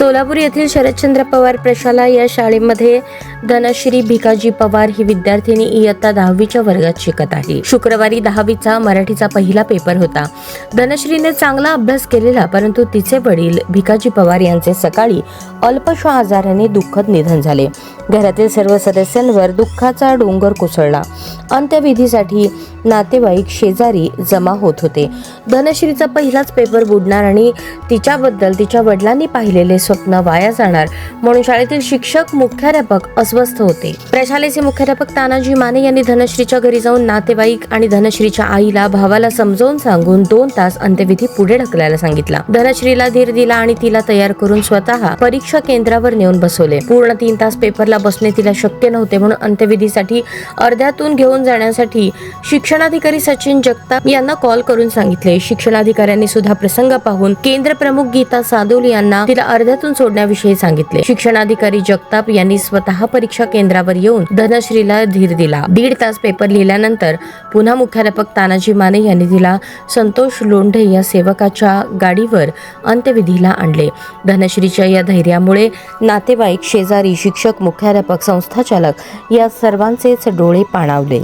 सोलापूर येथील शरदचंद्र पवार प्रशाला या शाळेमध्ये धनश्री भिकाजी पवार ही विद्यार्थिनी इयत्ता 10वीच्या वर्गात शिकत आहे. शुक्रवारी 10वीचा मराठीचा पहिला पेपर होता. धनश्रीने चांगला अभ्यास केलेला, परंतु तिचे वडील भिकाजी पवार यांचे सकाळी अल्पशा आजाराने दुःखद निधन झाले. घरातील सर्व सदस्यांवर दुःखाचा डोंगर कोसळला. अंत्यविधीसाठी नातेवाईक शेजारी जमा होत होते. धनश्रीचा पहिलाच पेपर बुडणार आणि तिच्याबद्दल तिच्या वडिलांनी पाहिलेले स्वप्न वाया जाणार म्हणून शाळेतील शिक्षक, मुख्याध्यापक अस्वस्थ होते. प्रशालेचे मुख्याध्यापक तानाजी माने यांनी धनश्रीच्या घरी जाऊन नातेवाईक आणि धनश्रीच्या आईला, भावाला समजावून सांगून 2 तास अंत्यविधी पुढे ढकलायला सांगितला. धनश्रीला धीर दिला आणि तिला तयार करून स्वतः परीक्षा केंद्रावर नेऊन बसवले. पूर्ण 3 तास पेपरला बसणे तिला शक्य नव्हते म्हणून अंत्यविधीसाठी अर्ध्यातून घेऊन जाण्यासाठी शिक्षणाधिकारी सचिन जगताप यांना कॉल करून सांगितले. शिक्षणाधिकाऱ्यांनी सुद्धा प्रसंग पाहून केंद्र प्रमुख गीता सादोली यांना तिला अर्ध्यातून सोडण्याविषयी सांगितले. शिक्षणाधिकारी जगताप यांनी स्वतः परीक्षा केंद्रावर येऊन धनश्रीला धीर दिला. 1.5 तास पेपर लिहिल्यानंतर पुन्हा मुख्याध्यापक तानाजी माने यांनी तिला संतोष लोंढे या सेवकाच्या गाडीवर अंत्यविधीला आणले. धनश्रीच्या या धैर्यामुळे नातेवाईक, शेजारी, शिक्षक, मुख्याध्यापक, संस्थाचालक या सर्वांचेच डोळे पाणावले.